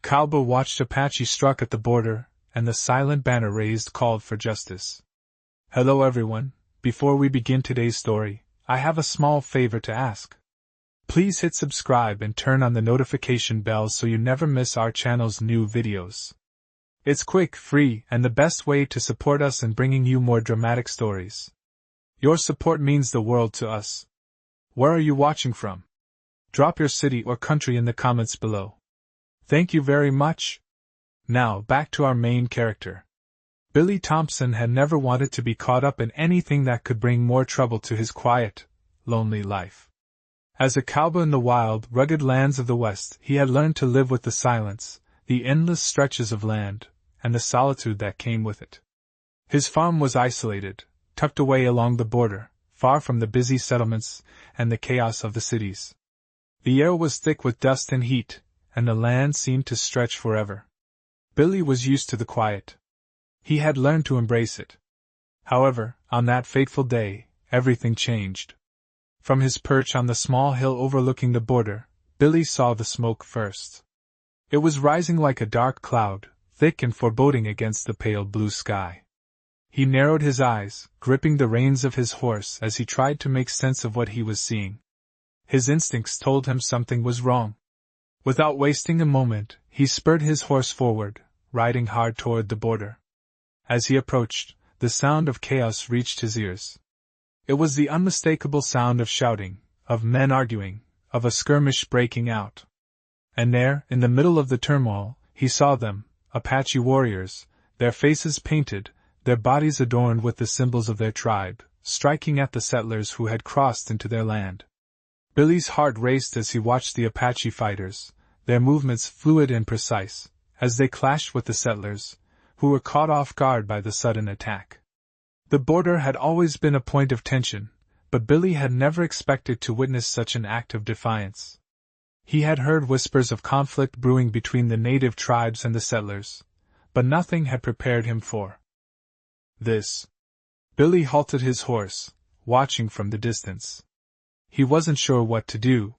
Cowboy watched Apache struck at the border, and the silent banner raised called for justice. Hello everyone, before we begin today's story, I have a small favor to ask. Please hit subscribe and turn on the notification bell so you never miss our channel's new videos. It's quick, free, and the best way to support us in bringing you more dramatic stories. Your support means the world to us. Where are you watching from? Drop your city or country in the comments below. Thank you very much. Now back to our main character. Billy Thompson had never wanted to be caught up in anything that could bring more trouble to his quiet, lonely life. As a cowboy in the wild, rugged lands of the West, he had learned to live with the silence, the endless stretches of land, and the solitude that came with it. His farm was isolated, tucked away along the border, far from the busy settlements and the chaos of the cities. The air was thick with dust and heat, and the land seemed to stretch forever. Billy was used to the quiet. He had learned to embrace it. However, on that fateful day, everything changed. From his perch on the small hill overlooking the border, Billy saw the smoke first. It was rising like a dark cloud, thick and foreboding against the pale blue sky. He narrowed his eyes, gripping the reins of his horse as he tried to make sense of what he was seeing. His instincts told him something was wrong. Without wasting a moment, he spurred his horse forward, riding hard toward the border. As he approached, the sound of chaos reached his ears. It was the unmistakable sound of shouting, of men arguing, of a skirmish breaking out. And there, in the middle of the turmoil, he saw them, Apache warriors, their faces painted, their bodies adorned with the symbols of their tribe, striking at the settlers who had crossed into their land. Billy's heart raced as he watched the Apache fighters, their movements fluid and precise, as they clashed with the settlers, who were caught off guard by the sudden attack. The border had always been a point of tension, but Billy had never expected to witness such an act of defiance. He had heard whispers of conflict brewing between the native tribes and the settlers, but nothing had prepared him for this. Billy halted his horse, watching from the distance. He wasn't sure what to do.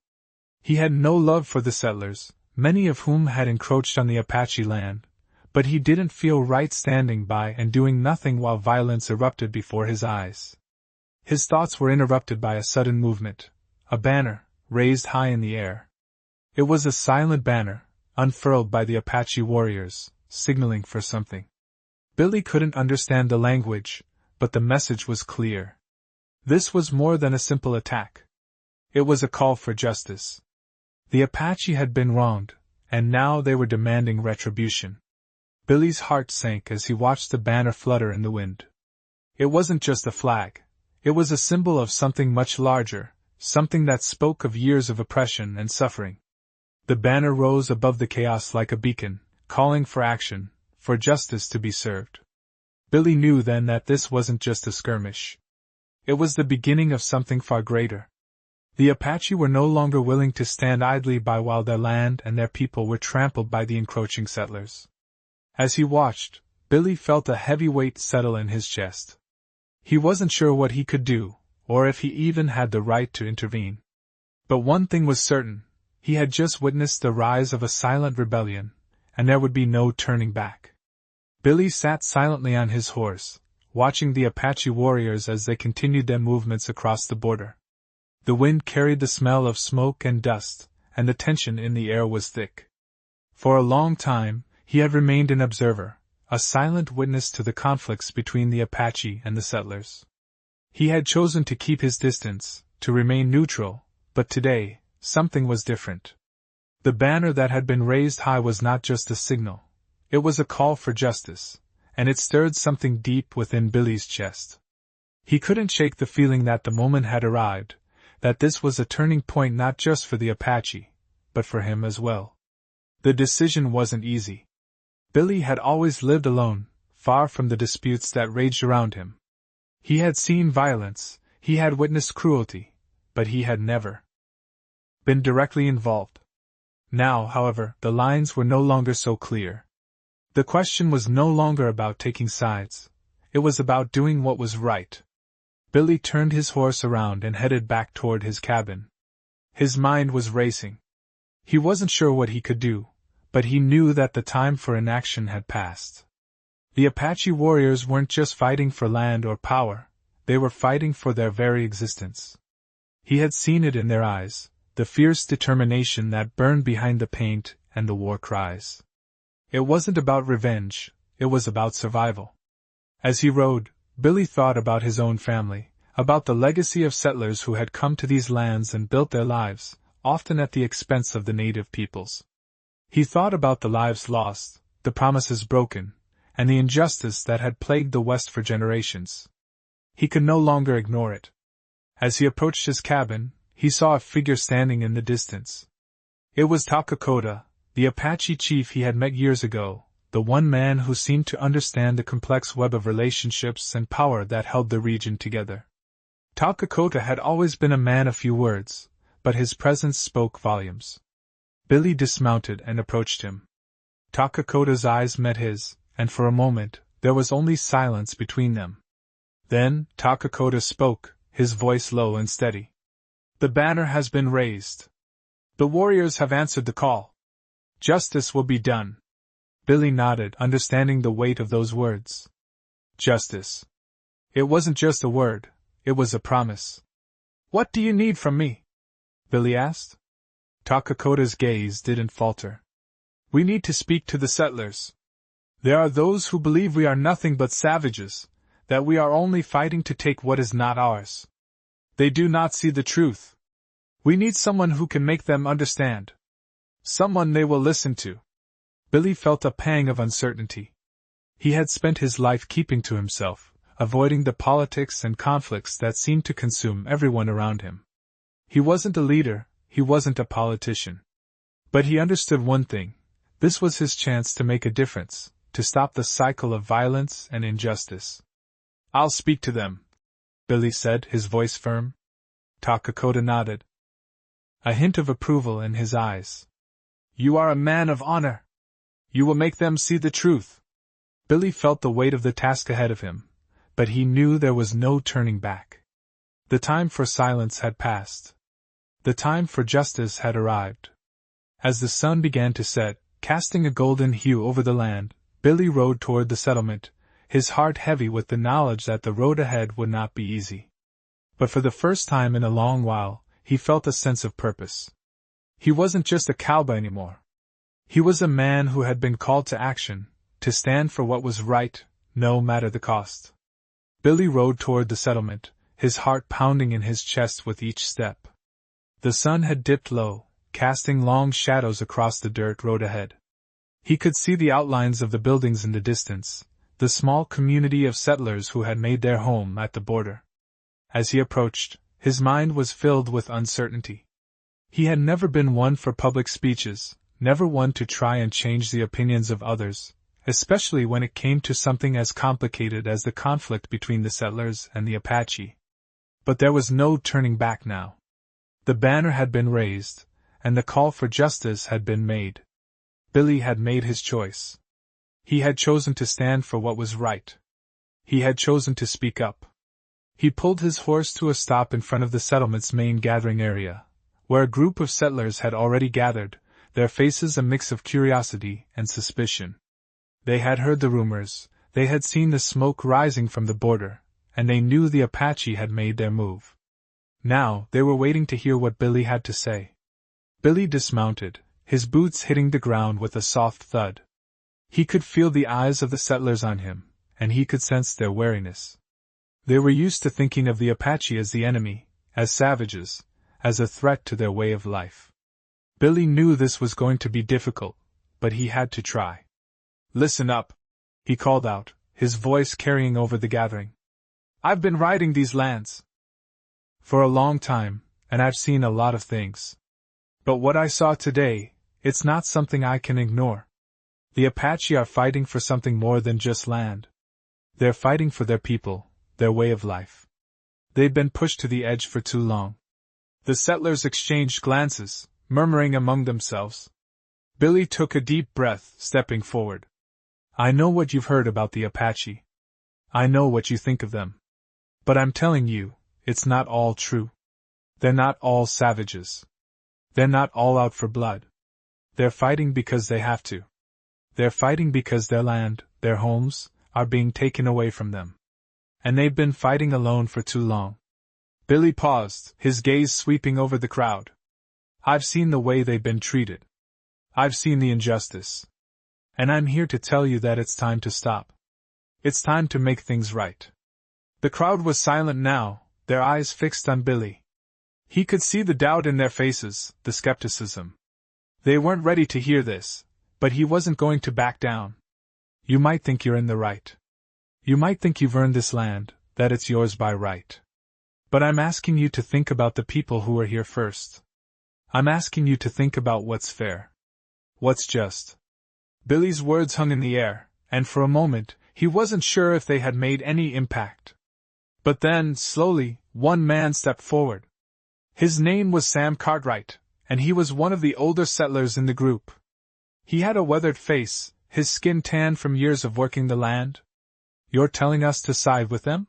He had no love for the settlers, many of whom had encroached on the Apache land, but he didn't feel right standing by and doing nothing while violence erupted before his eyes. His thoughts were interrupted by a sudden movement, a banner, raised high in the air. It was a silent banner, unfurled by the Apache warriors, signaling for something. Billy couldn't understand the language, but the message was clear. This was more than a simple attack. It was a call for justice. The Apache had been wronged, and now they were demanding retribution. Billy's heart sank as he watched the banner flutter in the wind. It wasn't just a flag. It was a symbol of something much larger, something that spoke of years of oppression and suffering. The banner rose above the chaos like a beacon, calling for action, for justice to be served. Billy knew then that this wasn't just a skirmish. It was the beginning of something far greater. The Apache were no longer willing to stand idly by while their land and their people were trampled by the encroaching settlers. As he watched, Billy felt a heavy weight settle in his chest. He wasn't sure what he could do, or if he even had the right to intervene. But one thing was certain. He had just witnessed the rise of a silent rebellion, and there would be no turning back. Billy sat silently on his horse, watching the Apache warriors as they continued their movements across the border. The wind carried the smell of smoke and dust, and the tension in the air was thick. For a long time, he had remained an observer, a silent witness to the conflicts between the Apache and the settlers. He had chosen to keep his distance, to remain neutral, but today, something was different. The banner that had been raised high was not just a signal. It was a call for justice, and it stirred something deep within Billy's chest. He couldn't shake the feeling that the moment had arrived, that this was a turning point not just for the Apache, but for him as well. The decision wasn't easy. Billy had always lived alone, far from the disputes that raged around him. He had seen violence, he had witnessed cruelty, but he had never been directly involved. Now, however, the lines were no longer so clear. The question was no longer about taking sides. It was about doing what was right. Billy turned his horse around and headed back toward his cabin. His mind was racing. He wasn't sure what he could do, but he knew that the time for inaction had passed. The Apache warriors weren't just fighting for land or power, they were fighting for their very existence. He had seen it in their eyes, the fierce determination that burned behind the paint and the war cries. It wasn't about revenge, it was about survival. As he rode, Billy thought about his own family, about the legacy of settlers who had come to these lands and built their lives, often at the expense of the native peoples. He thought about the lives lost, the promises broken, and the injustice that had plagued the West for generations. He could no longer ignore it. As he approached his cabin, he saw a figure standing in the distance. It was Takakota, the Apache chief he had met years ago, the one man who seemed to understand the complex web of relationships and power that held the region together. Takakota had always been a man of few words, but his presence spoke volumes. Billy dismounted and approached him. Takakota's eyes met his, and for a moment, there was only silence between them. Then, Takakota spoke, his voice low and steady. "The banner has been raised. The warriors have answered the call. Justice will be done." Billy nodded, understanding the weight of those words. Justice. It wasn't just a word, it was a promise. "What do you need from me?" Billy asked. Takakota's gaze didn't falter. "We need to speak to the settlers. There are those who believe we are nothing but savages, that we are only fighting to take what is not ours. They do not see the truth. We need someone who can make them understand. Someone they will listen to." Billy felt a pang of uncertainty. He had spent his life keeping to himself, avoiding the politics and conflicts that seemed to consume everyone around him. He wasn't a leader, he wasn't a politician. But he understood one thing: this was his chance to make a difference, to stop the cycle of violence and injustice. "I'll speak to them," Billy said, his voice firm. Takakota nodded, a hint of approval in his eyes. "You are a man of honor. You will make them see the truth." Billy felt the weight of the task ahead of him, but he knew there was no turning back. The time for silence had passed. The time for justice had arrived. As the sun began to set, casting a golden hue over the land, Billy rode toward the settlement, his heart heavy with the knowledge that the road ahead would not be easy. But for the first time in a long while, he felt a sense of purpose. He wasn't just a cowboy anymore. He was a man who had been called to action, to stand for what was right, no matter the cost. Billy rode toward the settlement, his heart pounding in his chest with each step. The sun had dipped low, casting long shadows across the dirt road ahead. He could see the outlines of the buildings in the distance, the small community of settlers who had made their home at the border. As he approached, his mind was filled with uncertainty. He had never been one for public speeches, never one to try and change the opinions of others, especially when it came to something as complicated as the conflict between the settlers and the Apache. But there was no turning back now. The banner had been raised, and the call for justice had been made. Billy had made his choice. He had chosen to stand for what was right. He had chosen to speak up. He pulled his horse to a stop in front of the settlement's main gathering area, where a group of settlers had already gathered, their faces a mix of curiosity and suspicion. They had heard the rumors, they had seen the smoke rising from the border, and they knew the Apache had made their move. Now, they were waiting to hear what Billy had to say. Billy dismounted, his boots hitting the ground with a soft thud. He could feel the eyes of the settlers on him, and he could sense their wariness. They were used to thinking of the Apache as the enemy, as savages, as a threat to their way of life. Billy knew this was going to be difficult, but he had to try. "Listen up," he called out, his voice carrying over the gathering. "I've been riding these lands for a long time, and I've seen a lot of things. But what I saw today, it's not something I can ignore. The Apache are fighting for something more than just land. They're fighting for their people, their way of life. They've been pushed to the edge for too long." The settlers exchanged glances, murmuring among themselves. Billy took a deep breath, stepping forward. "I know what you've heard about the Apache. I know what you think of them. But I'm telling you, it's not all true. They're not all savages. They're not all out for blood. They're fighting because they have to. They're fighting because their land, their homes, are being taken away from them. And they've been fighting alone for too long. Billy paused, his gaze sweeping over the crowd. I've seen the way they've been treated. I've seen the injustice. And I'm here to tell you that it's time to stop. It's time to make things right. The crowd was silent now, their eyes fixed on Billy. He could see the doubt in their faces, the skepticism. They weren't ready to hear this, but he wasn't going to back down. You might think you're in the right. You might think you've earned this land, that it's yours by right. But I'm asking you to think about the people who are here first. I'm asking you to think about what's fair. What's just. Billy's words hung in the air, and for a moment, he wasn't sure if they had made any impact. But then, slowly, one man stepped forward. His name was Sam Cartwright, and he was one of the older settlers in the group. He had a weathered face, his skin tanned from years of working the land. You're telling us to side with them?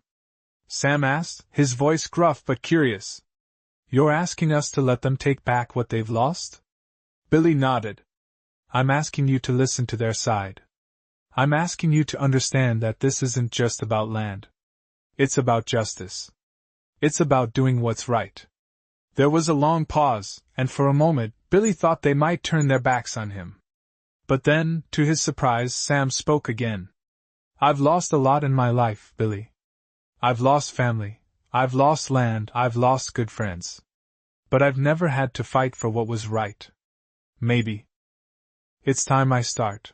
Sam asked, his voice gruff but curious. You're asking us to let them take back what they've lost? Billy nodded. I'm asking you to listen to their side. I'm asking you to understand that this isn't just about land. It's about justice. It's about doing what's right. There was a long pause, and for a moment, Billy thought they might turn their backs on him. But then, to his surprise, Sam spoke again. I've lost a lot in my life, Billy. I've lost family, I've lost land, I've lost good friends. But I've never had to fight for what was right. Maybe it's time I start.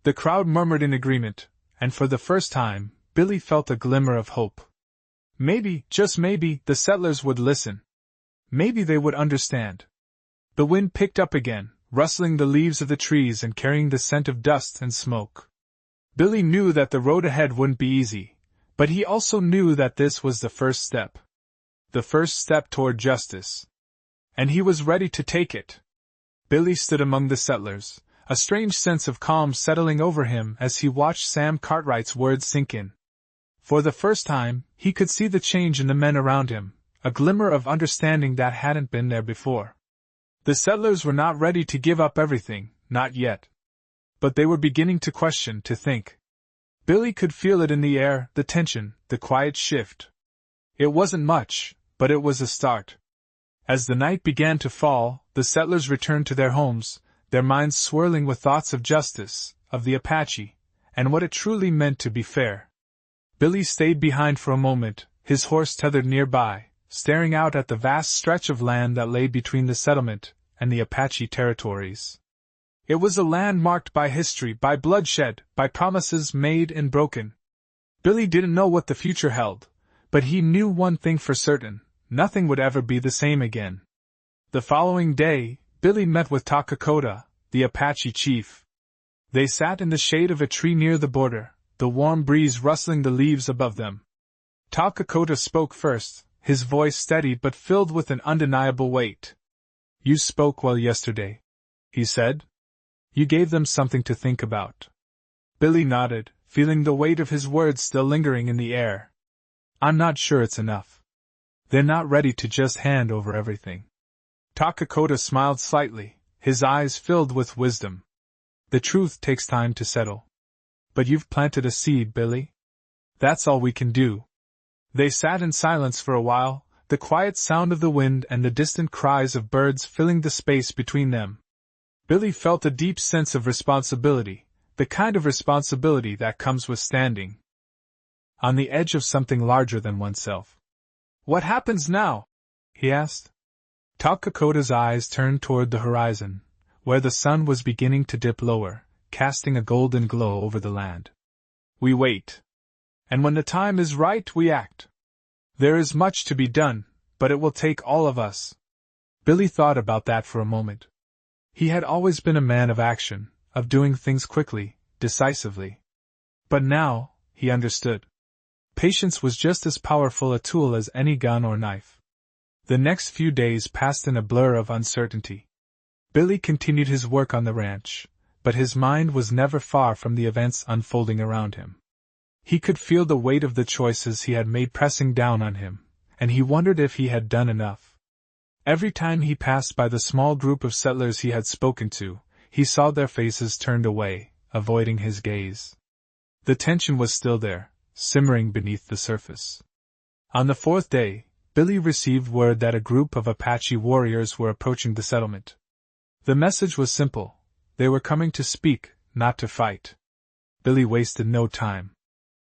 The crowd murmured in agreement, and for the first time, Billy felt a glimmer of hope. Maybe, just maybe, the settlers would listen. Maybe they would understand. The wind picked up again, rustling the leaves of the trees and carrying the scent of dust and smoke. Billy knew that the road ahead wouldn't be easy, but he also knew that this was the first step. The first step toward justice. And he was ready to take it. Billy stood among the settlers, a strange sense of calm settling over him as he watched Sam Cartwright's words sink in. For the first time, he could see the change in the men around him, a glimmer of understanding that hadn't been there before. The settlers were not ready to give up everything, not yet. But they were beginning to question, to think. Billy could feel it in the air, the tension, the quiet shift. It wasn't much, but it was a start. As the night began to fall, the settlers returned to their homes, their minds swirling with thoughts of justice, of the Apache, and what it truly meant to be fair. Billy stayed behind for a moment, his horse tethered nearby, staring out at the vast stretch of land that lay between the settlement and the Apache territories. It was a land marked by history, by bloodshed, by promises made and broken. Billy didn't know what the future held, but he knew one thing for certain: nothing would ever be the same again. The following day, Billy met with Takakota, the Apache chief. They sat in the shade of a tree near the border, the warm breeze rustling the leaves above them. Takakota spoke first, his voice steady but filled with an undeniable weight. You spoke well yesterday, he said. You gave them something to think about. Billy nodded, feeling the weight of his words still lingering in the air. I'm not sure it's enough. They're not ready to just hand over everything. Takakota smiled slightly, his eyes filled with wisdom. The truth takes time to settle. But you've planted a seed, Billy. That's all we can do. They sat in silence for a while, the quiet sound of the wind and the distant cries of birds filling the space between them. Billy felt a deep sense of responsibility, the kind of responsibility that comes with standing on the edge of something larger than oneself. What happens now? He asked. Takakota's eyes turned toward the horizon, where the sun was beginning to dip lower, casting a golden glow over the land. We wait. And when the time is right, we act. There is much to be done, but it will take all of us. Billy thought about that for a moment. He had always been a man of action, of doing things quickly, decisively. But now, he understood. Patience was just as powerful a tool as any gun or knife. The next few days passed in a blur of uncertainty. Billy continued his work on the ranch, but his mind was never far from the events unfolding around him. He could feel the weight of the choices he had made pressing down on him, and he wondered if he had done enough. Every time he passed by the small group of settlers he had spoken to, he saw their faces turned away, avoiding his gaze. The tension was still there, simmering beneath the surface. On the fourth day, Billy received word that a group of Apache warriors were approaching the settlement. The message was simple: they were coming to speak, not to fight. Billy wasted no time.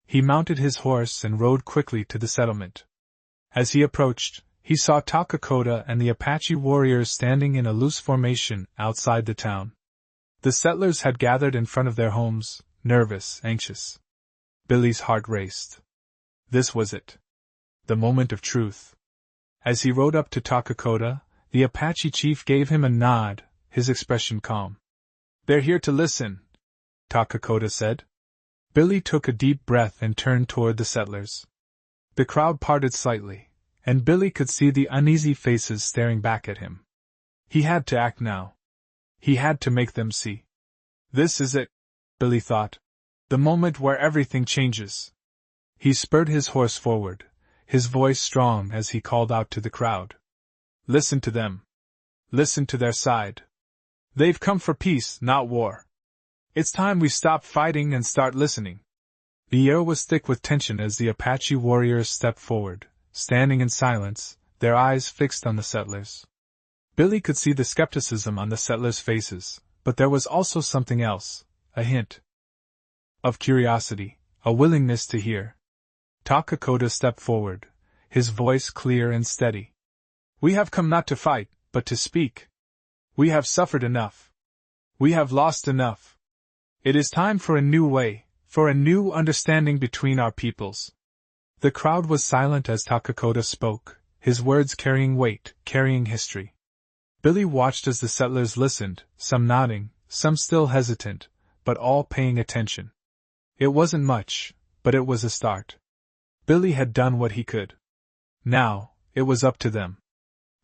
He mounted his horse and rode quickly to the settlement. As he approached, he saw Takakota and the Apache warriors standing in a loose formation outside the town. The settlers had gathered in front of their homes, nervous, anxious. Billy's heart raced. This was it. The moment of truth. As he rode up to Takakota, the Apache chief gave him a nod, his expression calm. "They're here to listen," Takakota said. Billy took a deep breath and turned toward the settlers. The crowd parted slightly, and Billy could see the uneasy faces staring back at him. He had to act now. He had to make them see. This is it, Billy thought. The moment where everything changes. He spurred his horse forward, his voice strong as he called out to the crowd. Listen to them. Listen to their side. They've come for peace, not war. It's time we stop fighting and start listening. The air was thick with tension as the Apache warriors stepped forward, standing in silence, their eyes fixed on the settlers. Billy could see the skepticism on the settlers' faces, but there was also something else, a hint of curiosity, a willingness to hear. Takakota stepped forward, his voice clear and steady. We have come not to fight, but to speak. We have suffered enough. We have lost enough. It is time for a new way, for a new understanding between our peoples. The crowd was silent as Takakota spoke, his words carrying weight, carrying history. Billy watched as the settlers listened, some nodding, some still hesitant, but all paying attention. It wasn't much, but it was a start. Billy had done what he could. Now, it was up to them.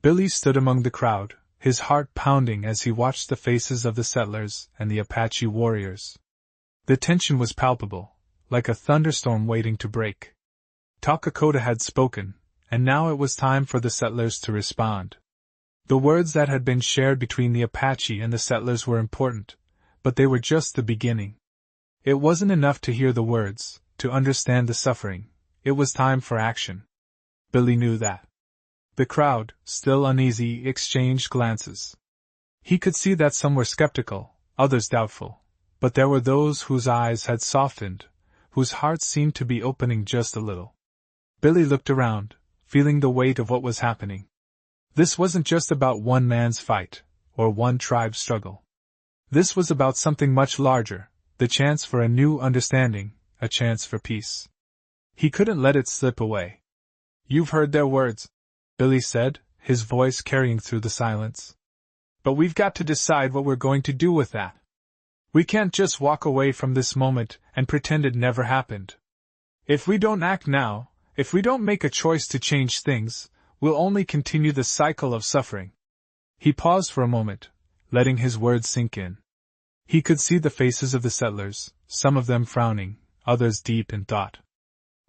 Billy stood among the crowd, his heart pounding as he watched the faces of the settlers and the Apache warriors. The tension was palpable, like a thunderstorm waiting to break. Takakota had spoken, and now it was time for the settlers to respond. The words that had been shared between the Apache and the settlers were important, but they were just the beginning. It wasn't enough to hear the words, to understand the suffering. It was time for action. Billy knew that. The crowd, still uneasy, exchanged glances. He could see that some were skeptical, others doubtful, but there were those whose eyes had softened, whose hearts seemed to be opening just a little. Billy looked around, feeling the weight of what was happening. This wasn't just about one man's fight, or one tribe's struggle. This was about something much larger, the chance for a new understanding, a chance for peace. He couldn't let it slip away. You've heard their words, Billy said, his voice carrying through the silence. But we've got to decide what we're going to do with that. We can't just walk away from this moment and pretend it never happened. If we don't act now, if we don't make a choice to change things, we'll only continue the cycle of suffering. He paused for a moment, letting his words sink in. He could see the faces of the settlers, some of them frowning, others deep in thought.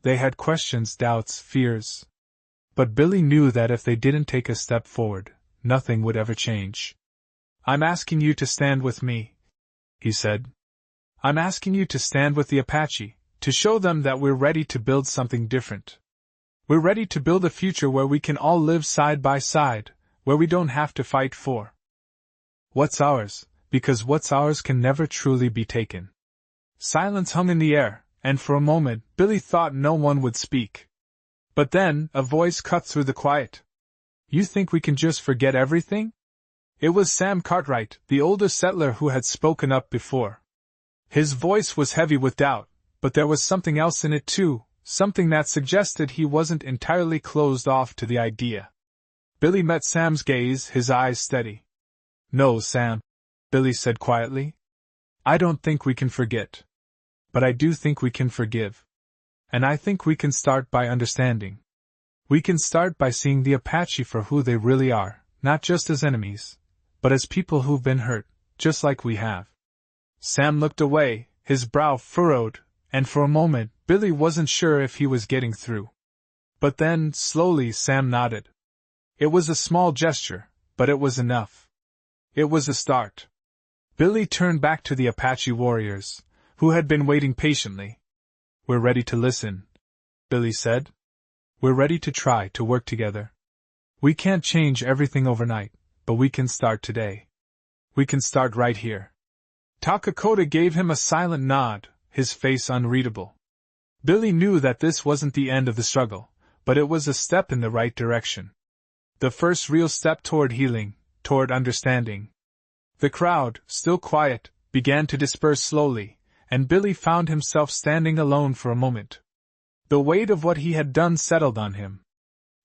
They had questions, doubts, fears. But Billy knew that if they didn't take a step forward, nothing would ever change. I'm asking you to stand with me, he said. I'm asking you to stand with the Apache, to show them that we're ready to build something different. We're ready to build a future where we can all live side by side, where we don't have to fight for what's ours, because what's ours can never truly be taken. Silence hung in the air, and for a moment Billy thought no one would speak. But then, a voice cut through the quiet. You think we can just forget everything? It was Sam Cartwright, the older settler who had spoken up before. His voice was heavy with doubt, but there was something else in it too, something that suggested he wasn't entirely closed off to the idea. Billy met Sam's gaze, his eyes steady. No, Sam, Billy said quietly. I don't think we can forget. But I do think we can forgive. And I think we can start by understanding. We can start by seeing the Apache for who they really are, not just as enemies, but as people who've been hurt, just like we have. Sam looked away, his brow furrowed, and for a moment Billy wasn't sure if he was getting through. But then, slowly, Sam nodded. It was a small gesture, but it was enough. It was a start. Billy turned back to the Apache warriors, who had been waiting patiently. "We're ready to listen," Billy said. "We're ready to try to work together. We can't change everything overnight, but we can start today. We can start right here." Takakota gave him a silent nod, his face unreadable. Billy knew that this wasn't the end of the struggle, but it was a step in the right direction. The first real step toward healing, toward understanding. The crowd, still quiet, began to disperse slowly, and Billy found himself standing alone for a moment. The weight of what he had done settled on him.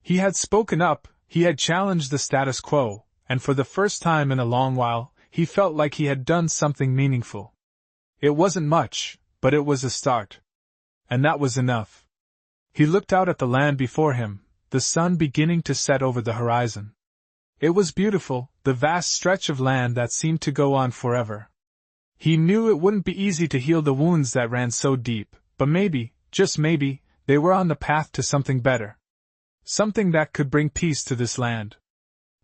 He had spoken up, he had challenged the status quo, and for the first time in a long while, he felt like he had done something meaningful. It wasn't much, but it was a start. And that was enough. He looked out at the land before him, the sun beginning to set over the horizon. It was beautiful, the vast stretch of land that seemed to go on forever. He knew it wouldn't be easy to heal the wounds that ran so deep, but maybe, just maybe, they were on the path to something better. Something that could bring peace to this land.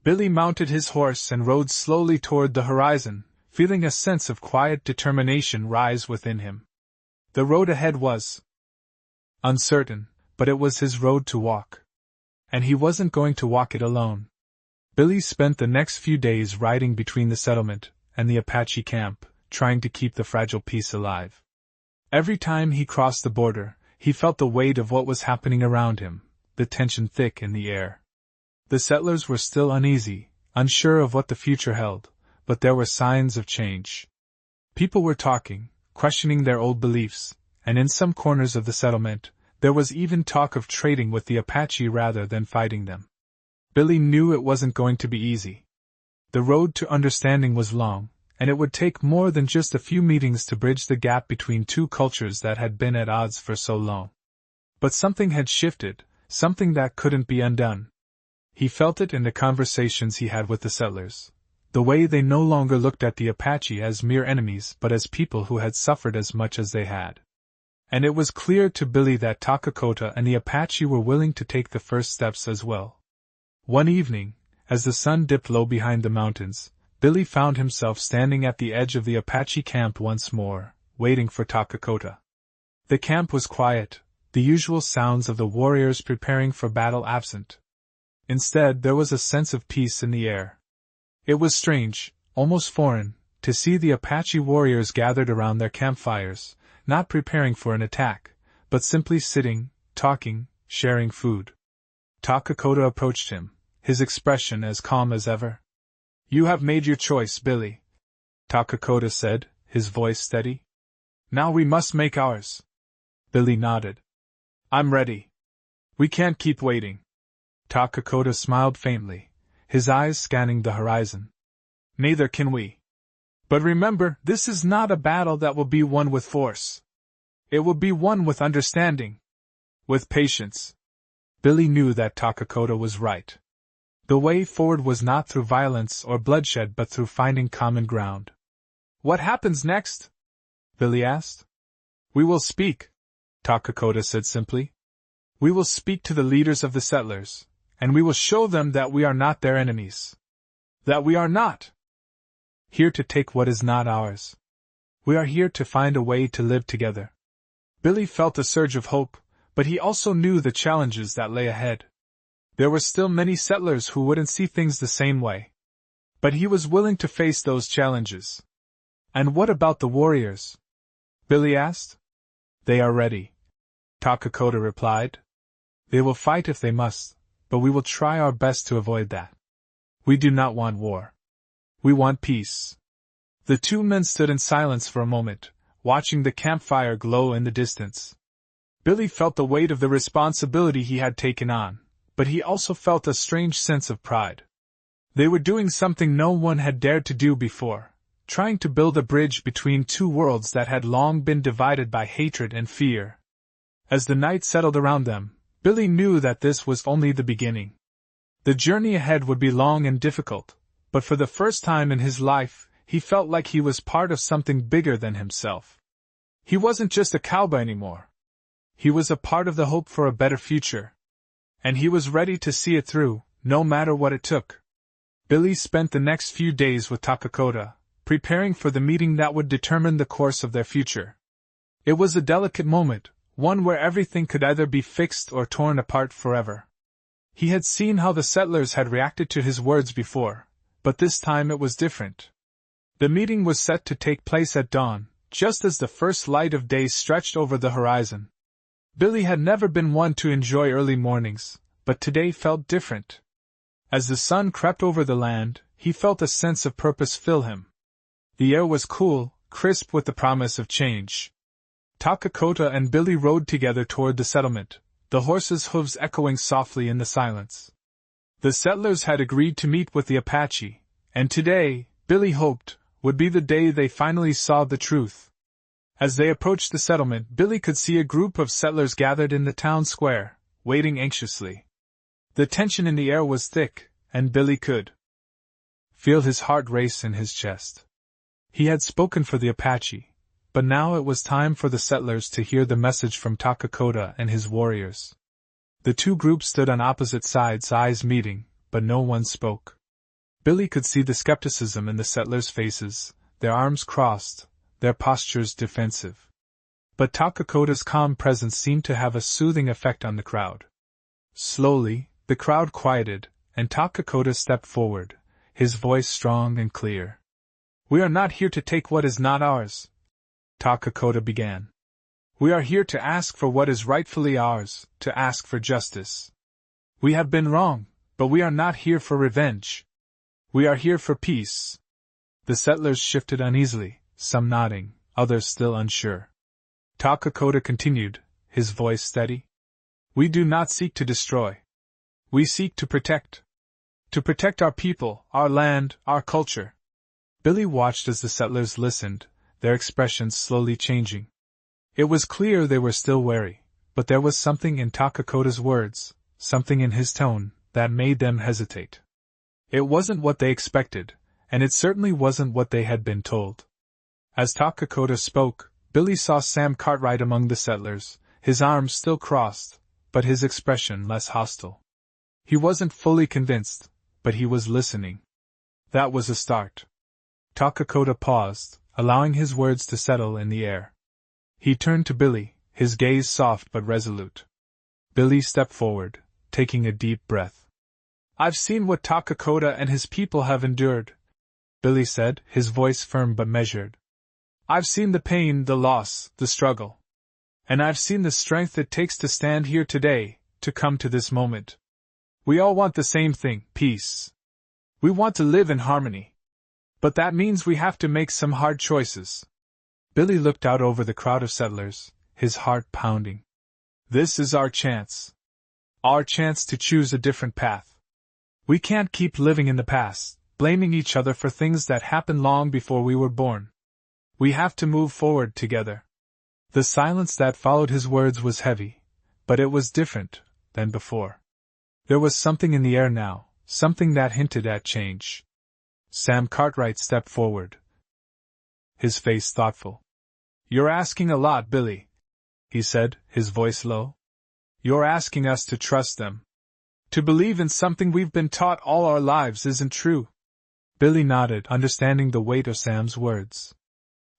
Billy mounted his horse and rode slowly toward the horizon, feeling a sense of quiet determination rise within him. The road ahead was uncertain, but it was his road to walk. And he wasn't going to walk it alone. Billy spent the next few days riding between the settlement and the Apache camp, trying to keep the fragile peace alive. Every time he crossed the border, he felt the weight of what was happening around him, the tension thick in the air. The settlers were still uneasy, unsure of what the future held, but there were signs of change. People were talking, questioning their old beliefs, and in some corners of the settlement, there was even talk of trading with the Apache rather than fighting them. Billy knew it wasn't going to be easy. The road to understanding was long, and it would take more than just a few meetings to bridge the gap between two cultures that had been at odds for so long. But something had shifted, something that couldn't be undone. He felt it in the conversations he had with the settlers, the way they no longer looked at the Apache as mere enemies but as people who had suffered as much as they had. And it was clear to Billy that Takakota and the Apache were willing to take the first steps as well. One evening, as the sun dipped low behind the mountains, Billy found himself standing at the edge of the Apache camp once more, waiting for Takakota. The camp was quiet, the usual sounds of the warriors preparing for battle absent. Instead, there was a sense of peace in the air. It was strange, almost foreign, to see the Apache warriors gathered around their campfires, not preparing for an attack, but simply sitting, talking, sharing food. Takakota approached him, his expression as calm as ever. "You have made your choice, Billy," Takakota said, his voice steady. "Now we must make ours." Billy nodded. "I'm ready. We can't keep waiting." Takakota smiled faintly, his eyes scanning the horizon. "Neither can we. But remember, this is not a battle that will be won with force. It will be won with understanding. With patience." Billy knew that Takakota was right. The way forward was not through violence or bloodshed but through finding common ground. "What happens next?" Billy asked. "We will speak," Takakota said simply. "We will speak to the leaders of the settlers, and we will show them that we are not their enemies. That we are not here to take what is not ours. We are here to find a way to live together." Billy felt a surge of hope, but he also knew the challenges that lay ahead. There were still many settlers who wouldn't see things the same way. But he was willing to face those challenges. "And what about the warriors?" Billy asked. "They are ready," Takakota replied. "They will fight if they must, but we will try our best to avoid that. We do not want war. We want peace." The two men stood in silence for a moment, watching the campfire glow in the distance. Billy felt the weight of the responsibility he had taken on, but he also felt a strange sense of pride. They were doing something no one had dared to do before, trying to build a bridge between two worlds that had long been divided by hatred and fear. As the night settled around them, Billy knew that this was only the beginning. The journey ahead would be long and difficult, but for the first time in his life, he felt like he was part of something bigger than himself. He wasn't just a cowboy anymore. He was a part of the hope for a better future. And he was ready to see it through, no matter what it took. Billy spent the next few days with Takakota, preparing for the meeting that would determine the course of their future. It was a delicate moment, one where everything could either be fixed or torn apart forever. He had seen how the settlers had reacted to his words before, but this time it was different. The meeting was set to take place at dawn, just as the first light of day stretched over the horizon. Billy had never been one to enjoy early mornings, but today felt different. As the sun crept over the land, he felt a sense of purpose fill him. The air was cool, crisp with the promise of change. Takakota and Billy rode together toward the settlement, the horses' hooves echoing softly in the silence. The settlers had agreed to meet with the Apache, and today, Billy hoped, would be the day they finally saw the truth. As they approached the settlement, Billy could see a group of settlers gathered in the town square, waiting anxiously. The tension in the air was thick, and Billy could feel his heart race in his chest. He had spoken for the Apache, but now it was time for the settlers to hear the message from Takakota and his warriors. The two groups stood on opposite sides, eyes meeting, but no one spoke. Billy could see the skepticism in the settlers' faces, their arms crossed, their postures defensive. But Takakota's calm presence seemed to have a soothing effect on the crowd. Slowly, the crowd quieted, and Takakota stepped forward, his voice strong and clear. "We are not here to take what is not ours," Takakota began. "We are here to ask for what is rightfully ours, to ask for justice. We have been wrong, but we are not here for revenge. We are here for peace." The settlers shifted uneasily, some nodding, others still unsure. Takakota continued, his voice steady. "We do not seek to destroy. We seek to protect. To protect our people, our land, our culture." Billy watched as the settlers listened, their expressions slowly changing. It was clear they were still wary, but there was something in Takakota's words, something in his tone, that made them hesitate. It wasn't what they expected, and it certainly wasn't what they had been told. As Takakota spoke, Billy saw Sam Cartwright among the settlers, his arms still crossed, but his expression less hostile. He wasn't fully convinced, but he was listening. That was a start. Takakota paused, allowing his words to settle in the air. He turned to Billy, his gaze soft but resolute. Billy stepped forward, taking a deep breath. "I've seen what Takakota and his people have endured," Billy said, his voice firm but measured. "I've seen the pain, the loss, the struggle. And I've seen the strength it takes to stand here today, to come to this moment. We all want the same thing, peace. We want to live in harmony. But that means we have to make some hard choices." Billy looked out over the crowd of settlers, his heart pounding. "This is our chance. Our chance to choose a different path. We can't keep living in the past, blaming each other for things that happened long before we were born. We have to move forward together." The silence that followed his words was heavy, but it was different than before. There was something in the air now, something that hinted at change. Sam Cartwright stepped forward, his face thoughtful. "You're asking a lot, Billy," he said, his voice low. "You're asking us to trust them. To believe in something we've been taught all our lives isn't true." Billy nodded, understanding the weight of Sam's words.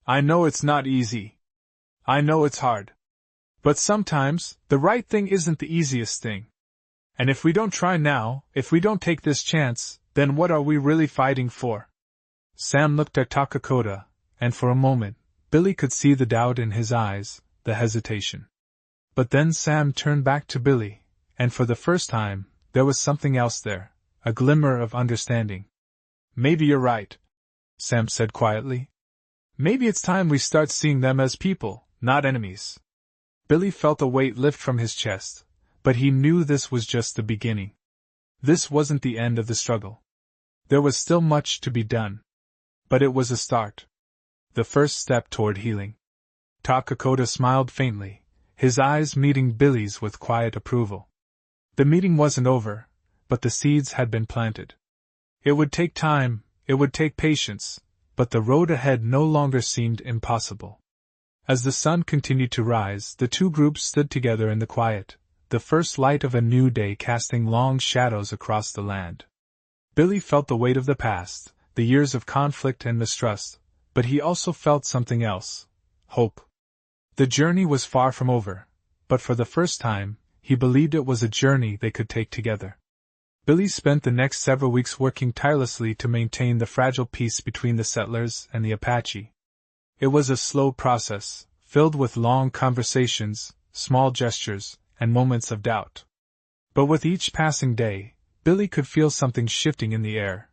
"I know it's not easy. I know it's hard. But sometimes, the right thing isn't the easiest thing. And if we don't try now, if we don't take this chance, then what are we really fighting for?" Sam looked at Takakota, and for a moment, Billy could see the doubt in his eyes, the hesitation. But then Sam turned back to Billy, and for the first time, there was something else there, a glimmer of understanding. "Maybe you're right," Sam said quietly. "Maybe it's time we start seeing them as people, not enemies." Billy felt a weight lift from his chest, but he knew this was just the beginning. This wasn't the end of the struggle. There was still much to be done. But it was a start. The first step toward healing. Takakota smiled faintly, his eyes meeting Billy's with quiet approval. The meeting wasn't over, but the seeds had been planted. It would take time, it would take patience, but the road ahead no longer seemed impossible. As the sun continued to rise, the two groups stood together in the quiet, the first light of a new day casting long shadows across the land. Billy felt the weight of the past, the years of conflict and mistrust, but he also felt something else: hope. The journey was far from over, but for the first time, he believed it was a journey they could take together. Billy spent the next several weeks working tirelessly to maintain the fragile peace between the settlers and the Apache. It was a slow process, filled with long conversations, small gestures, and moments of doubt. But with each passing day, Billy could feel something shifting in the air.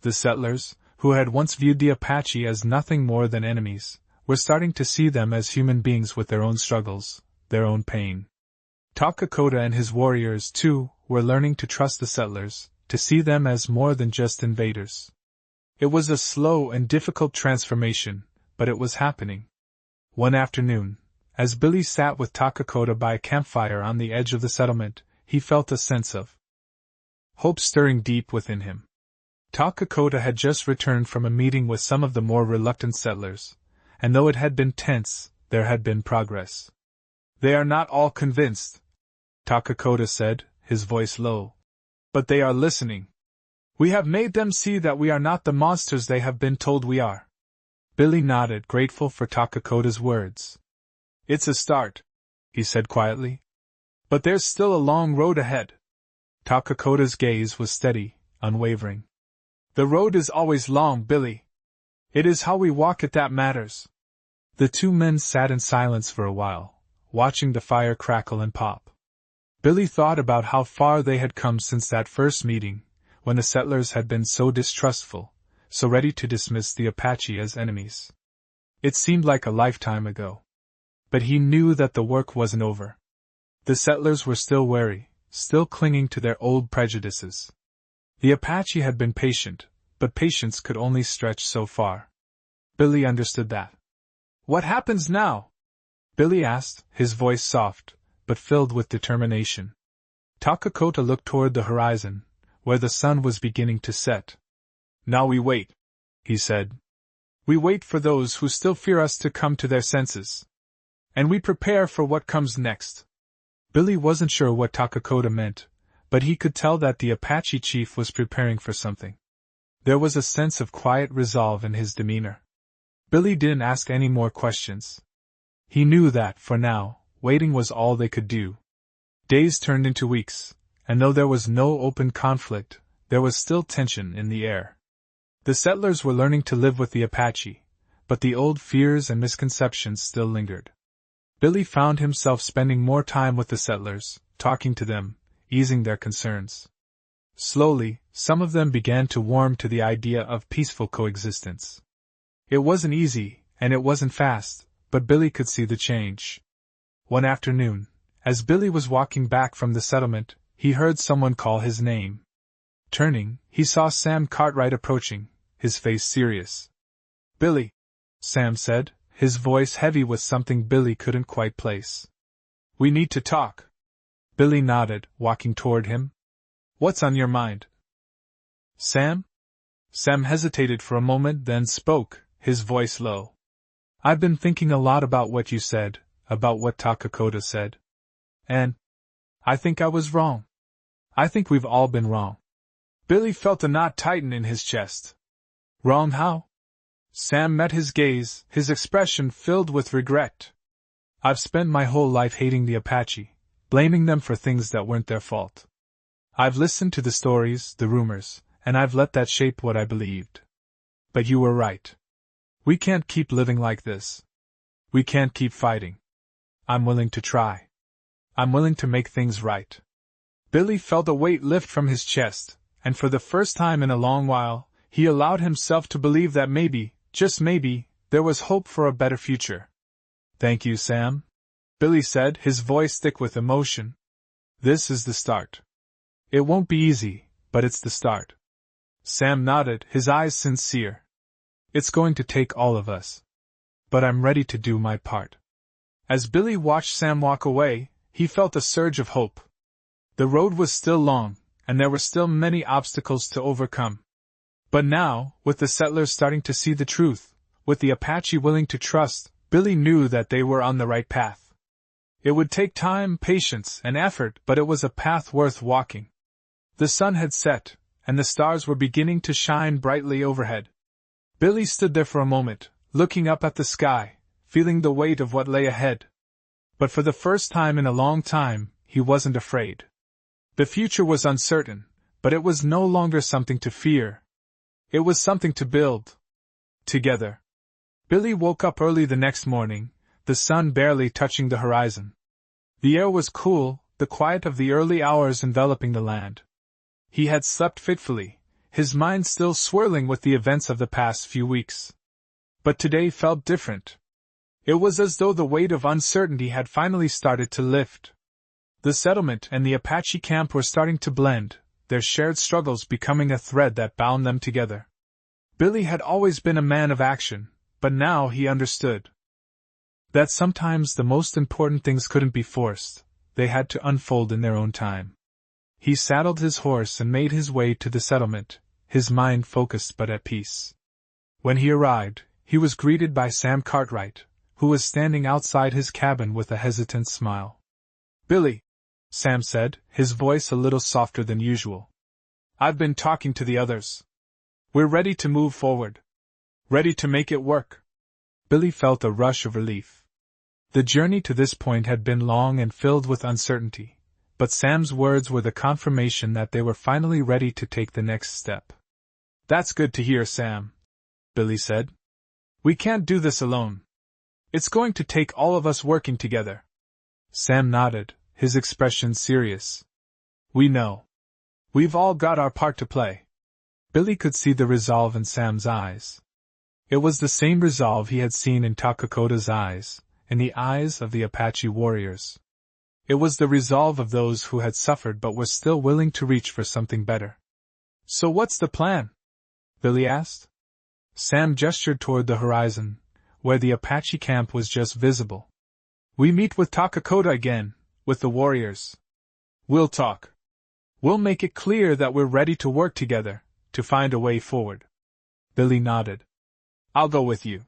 The settlers, who had once viewed the Apache as nothing more than enemies, were starting to see them as human beings with their own struggles, their own pain. Takakota and his warriors, too, were learning to trust the settlers, to see them as more than just invaders. It was a slow and difficult transformation, but it was happening. One afternoon, as Billy sat with Takakota by a campfire on the edge of the settlement, he felt a sense of hope stirring deep within him. Takakota had just returned from a meeting with some of the more reluctant settlers, and though it had been tense, there had been progress. "They are not all convinced," Takakota said, his voice low. "But they are listening. We have made them see that we are not the monsters they have been told we are." Billy nodded, grateful for Takakota's words. "It's a start," he said quietly. "But there's still a long road ahead." Takakota's gaze was steady, unwavering. "The road is always long, Billy. It is how we walk it that matters." The two men sat in silence for a while, watching the fire crackle and pop. Billy thought about how far they had come since that first meeting, when the settlers had been so distrustful, so ready to dismiss the Apache as enemies. It seemed like a lifetime ago. But he knew that the work wasn't over. The settlers were still wary, still clinging to their old prejudices. The Apache had been patient, but patience could only stretch so far. Billy understood that. "What happens now?" Billy asked, his voice soft, but filled with determination. Takakota looked toward the horizon, where the sun was beginning to set. "Now we wait," he said. "We wait for those who still fear us to come to their senses. And we prepare for what comes next." Billy wasn't sure what Takakota meant, but he could tell that the Apache chief was preparing for something. There was a sense of quiet resolve in his demeanor. Billy didn't ask any more questions. He knew that, for now, waiting was all they could do. Days turned into weeks, and though there was no open conflict, there was still tension in the air. The settlers were learning to live with the Apache, but the old fears and misconceptions still lingered. Billy found himself spending more time with the settlers, talking to them, easing their concerns. Slowly, some of them began to warm to the idea of peaceful coexistence. It wasn't easy, and it wasn't fast, but Billy could see the change. One afternoon, as Billy was walking back from the settlement, he heard someone call his name. Turning, he saw Sam Cartwright approaching, his face serious. "Billy," Sam said, his voice heavy with something Billy couldn't quite place. "We need to talk." Billy nodded, walking toward him. "What's on your mind?" "Sam?" Sam hesitated for a moment, then spoke, his voice low. "I've been thinking a lot about what you said, about what Takakota said. And I think I was wrong. I think we've all been wrong." Billy felt a knot tighten in his chest. "Wrong how?" Sam met his gaze, his expression filled with regret. "I've spent my whole life hating the Apache, blaming them for things that weren't their fault. I've listened to the stories, the rumors, and I've let that shape what I believed. But you were right. We can't keep living like this. We can't keep fighting. I'm willing to try. I'm willing to make things right." Billy felt a weight lift from his chest, and for the first time in a long while, he allowed himself to believe that maybe, just maybe, there was hope for a better future. "Thank you, Sam," Billy said, his voice thick with emotion. "This is the start. It won't be easy, but it's the start." Sam nodded, his eyes sincere. "It's going to take all of us. But I'm ready to do my part." As Billy watched Sam walk away, he felt a surge of hope. The road was still long, and there were still many obstacles to overcome. But now, with the settlers starting to see the truth, with the Apache willing to trust, Billy knew that they were on the right path. It would take time, patience, and effort, but it was a path worth walking. The sun had set, and the stars were beginning to shine brightly overhead. Billy stood there for a moment, looking up at the sky, feeling the weight of what lay ahead. But for the first time in a long time, he wasn't afraid. The future was uncertain, but it was no longer something to fear. It was something to build. Together. Billy woke up early the next morning, the sun barely touching the horizon. The air was cool, the quiet of the early hours enveloping the land. He had slept fitfully, his mind still swirling with the events of the past few weeks. But today felt different. It was as though the weight of uncertainty had finally started to lift. The settlement and the Apache camp were starting to blend, their shared struggles becoming a thread that bound them together. Billy had always been a man of action, but now he understood that sometimes the most important things couldn't be forced, they had to unfold in their own time. He saddled his horse and made his way to the settlement, his mind focused but at peace. When he arrived, he was greeted by Sam Cartwright, who was standing outside his cabin with a hesitant smile. "Billy," Sam said, his voice a little softer than usual. "I've been talking to the others. We're ready to move forward. Ready to make it work." Billy felt a rush of relief. The journey to this point had been long and filled with uncertainty, but Sam's words were the confirmation that they were finally ready to take the next step. "That's good to hear, Sam," Billy said. "We can't do this alone. It's going to take all of us working together." Sam nodded, his expression serious. "We know. We've all got our part to play." Billy could see the resolve in Sam's eyes. It was the same resolve he had seen in Takakota's eyes, in the eyes of the Apache warriors. It was the resolve of those who had suffered but were still willing to reach for something better. "So what's the plan?" Billy asked. Sam gestured toward the horizon, where the Apache camp was just visible. "We meet with Takakota again, with the warriors. We'll talk. We'll make it clear that we're ready to work together, to find a way forward." Billy nodded. "I'll go with you."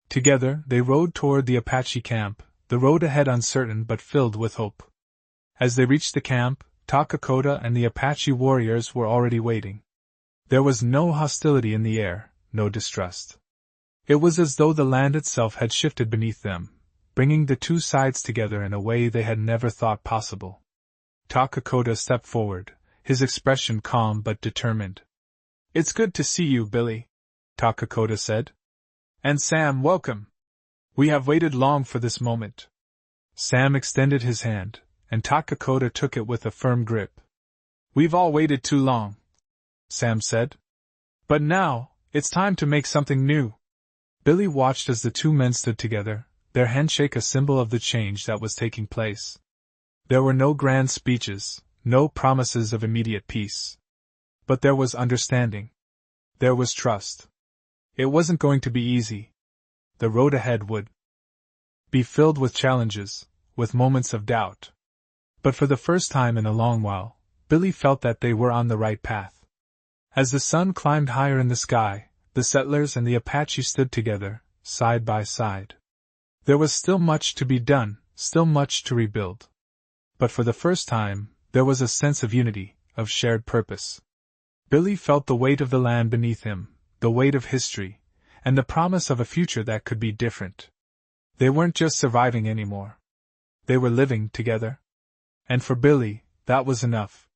Together, they rode toward the Apache camp, the road ahead uncertain but filled with hope. As they reached the camp, Takakota and the Apache warriors were already waiting. There was no hostility in the air, no distrust. It was as though the land itself had shifted beneath them, bringing the two sides together in a way they had never thought possible. Takakota stepped forward, his expression calm but determined. "It's good to see you, Billy," Takakota said. "And Sam, welcome. We have waited long for this moment." Sam extended his hand, and Takakota took it with a firm grip. "We've all waited too long," Sam said. "But now, it's time to make something new." Billy watched as the two men stood together, their handshake a symbol of the change that was taking place. There were no grand speeches, no promises of immediate peace. But there was understanding. There was trust. It wasn't going to be easy. The road ahead would be filled with challenges, with moments of doubt. But for the first time in a long while, Billy felt that they were on the right path. As the sun climbed higher in the sky, the settlers and the Apache stood together, side by side. There was still much to be done, still much to rebuild. But for the first time, there was a sense of unity, of shared purpose. Billy felt the weight of the land beneath him, the weight of history, and the promise of a future that could be different. They weren't just surviving anymore. They were living together. And for Billy, that was enough.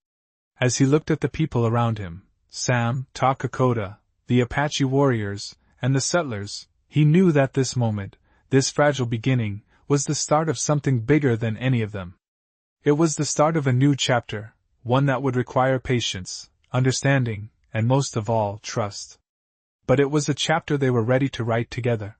As he looked at the people around him, Sam, Takakota, the Apache warriors, and the settlers, he knew that this moment, this fragile beginning, was the start of something bigger than any of them. It was the start of a new chapter, one that would require patience, understanding, and most of all, trust. But it was a chapter they were ready to write together.